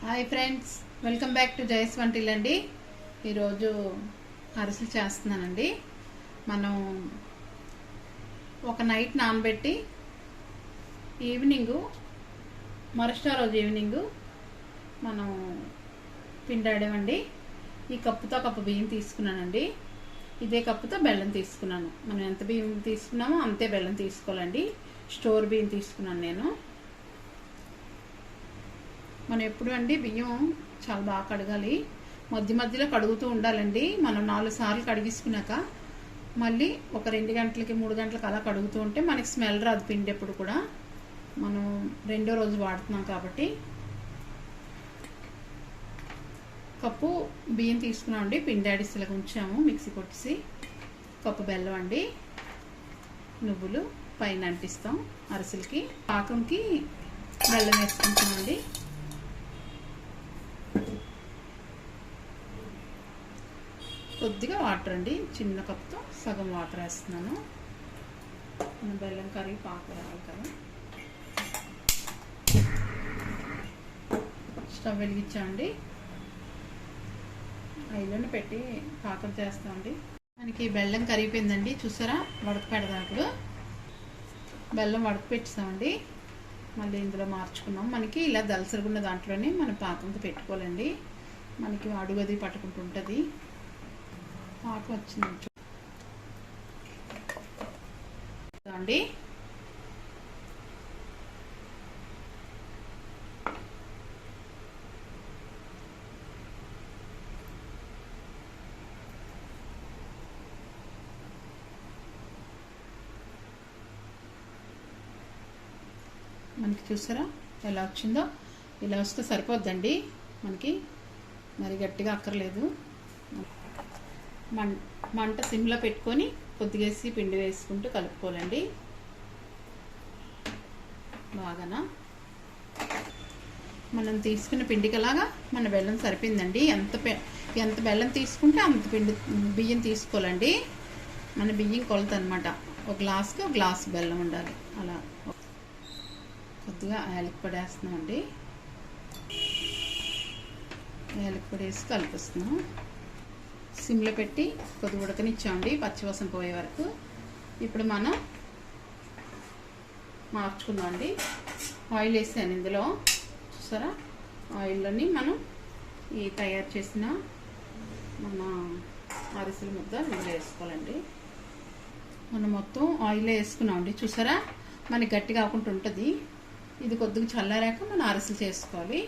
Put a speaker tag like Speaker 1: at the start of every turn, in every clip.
Speaker 1: Hi friends, welcome back to Jaya స్వంటిల్లు అండి. ఈరోజు అరిసెలు చేస్తున్నానండి. మనం ఒక నైట్ నానబెట్టి ఈవినింగు మరుసటి రోజు ఈవినింగు మనం పిండాడామండి. ఈ కప్పుతో కప్పు బియ్యం తీసుకున్నానండి. ఇదే కప్పుతో బెల్లం తీసుకున్నాను. మనం ఎంత బియ్యం తీసుకున్నామో అంతే బెల్లం తీసుకోవాలండి. స్టోర్ బియ్యం తీసుకున్నాను నేను. మనం ఎప్పుడు అండి బియ్యం చాలా బాగా కడగాలి. మధ్య మధ్యలో కడుగుతూ ఉండాలండి. మనం 4 సార్లు కడిగించుకున్నాక మళ్ళీ ఒక 2 గంటలకి 3 గంటలకి అలా కడుగుతూ ఉంటే మనకి స్మెల్ రాదు. పిండి ఎప్పుడు కూడా మనం రెండో రోజు వాడుతున్నాం కాబట్టి. కప్పు బియ్యం తీసుకున్నామండి. పిండి అడిసిలాగా ఉంచాము మిక్సీ కొట్టేసి. కప్పు బెల్లం అండి, నువ్వులు పైన అంటిస్తాం అరిసెలకి. పాకంకి బెల్లం వేసుకుంటామండి. కొద్దిగా వాటర్ అండి, చిన్న కప్తో సగం వాటర్ వేస్తున్నాను. బెల్లం కరిగి పాక రావాలి కదా. స్టవ్ వెలిగించామండి. ఐలోనే పెట్టి పాకం చేస్తామండి. మనకి బెల్లం కరిగిపోయిందండి, చూసారా? వడక పెడదాం. ఇప్పుడు బెల్లం వడక పెట్టామండి. మళ్ళీ ఇందులో మార్చుకున్నాం. మనకి ఇలా దలసరుగున్న దాంట్లోనే మనం పాకంతో పెట్టుకోవాలండి. మనకి అడుగది పట్టుకుంటుంటుంది. పాకం వచ్చింది అండి. మనకి చూసారా ఎలా వచ్చిందో? ఇలా వస్తే సరిపోద్దండి మనకి, మరి గట్టిగా అక్కర్లేదు. మంట సిమ్లో పెట్టుకొని కొద్దిగేసి పిండి వేసుకుంటూ కలుపుకోవాలండి బాగానా. మనం తీసుకున్న పిండికిలాగా మన బెల్లం సరిపోయిందండి. ఎంత బెల్లం తీసుకుంటే అంత బియ్యం తీసుకోవాలండి. మన బియ్యం కొలత అనమాట. ఒక గ్లాస్కి ఒక గ్లాస్ బెల్లం ఉండాలి. అలా కొద్దిగా యాలకి పొడి వేస్తున్నామండి. యాలకి పొడి వేసి కలిపిస్తున్నాం. సిమ్లో పెట్టి కొద్దిగా ఉడకనిచ్చామండి పచ్చివాసన పోయే వరకు. ఇప్పుడు మనం మార్చుకుందామండి. ఆయిల్ వేసాను ఇందులో, చూసారా? ఆయిల్లోని మనం ఈ తయారు చేసిన మన అరిసెల ముద్ద ఇందులో వేసుకోవాలండి. మనం మొత్తం ఆయిల్ వేసుకున్నామండి. చూసారా? మనకి గట్టిగా కాకుండా ఉంటుంది. ఇది కొద్దిగా చల్లారాక మనం అరిసెలు చేసుకోవాలి.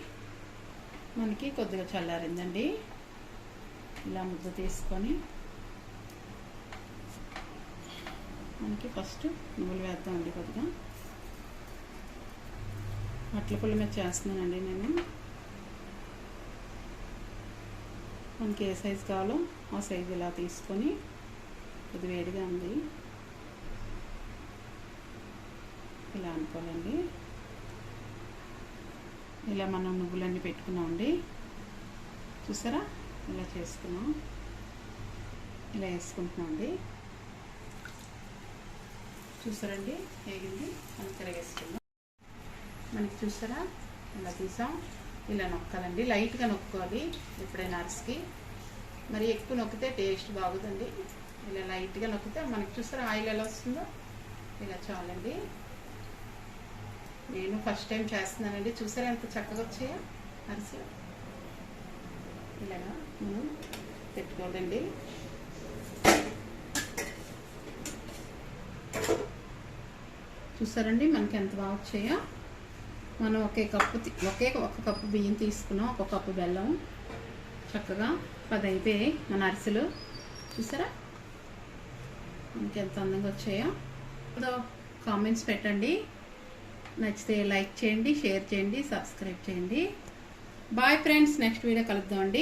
Speaker 1: మనకి కొద్దిగా చల్లారిందండి. ఇలా ముద్ద తీసుకొని మనకి ఫస్ట్ నువ్వులు వేద్దామండి. కొద్దిగా అట్ల పుల్ల మీద చేస్తున్నానండి నేను. మనకి ఏ సైజు కావాలో ఆ సైజు ఇలా తీసుకొని, కొద్ది వేడిగా ఉంది ఇలా అనుకోవాలండి. ఇలా మనం నువ్వులన్నీ పెట్టుకున్నామండి. చూసారా? ఇలా చేసుకున్నాం. ఇలా వేసుకుంటున్నాం అండి. చూసారండి వేగింది. మనం తిరగేసుకుందాం. మనకి చూసారా ఇలా తీసాం. ఇలా నొక్కాలండి, లైట్గా నొక్కోవాలి ఎప్పుడైనా అరిసికి. మరి ఎక్కువ నొక్కితే టేస్ట్ బాగుందండి. ఇలా లైట్గా నొక్కితే మనకి చూసారా ఆయిల్ ఎలా వస్తుందో? ఇలా చాలండి. నేను ఫస్ట్ టైం చేస్తున్నానండి. చూసారా ఎంత చక్కగా వచ్చాయో అరిసి. ఇలాగా మనం పెట్టుకోవాలండి. చూసారండి మనకి ఎంత బాగా వచ్చాయో. మనం ఒక కప్పు బియ్యం తీసుకున్నాం, ఒక కప్పు బెల్లం. చక్కగా 10 అయిపోయాయి మన అరిసెలు. చూసారా మనకి ఎంత అందంగా వచ్చాయో? ఇప్పుడు కామెంట్స్ పెట్టండి. నచ్చితే లైక్ చేయండి, షేర్ చేయండి, సబ్స్క్రైబ్ చేయండి. బాయ్ ఫ్రెండ్స్, నెక్స్ట్ వీడియో కలుద్దామండి.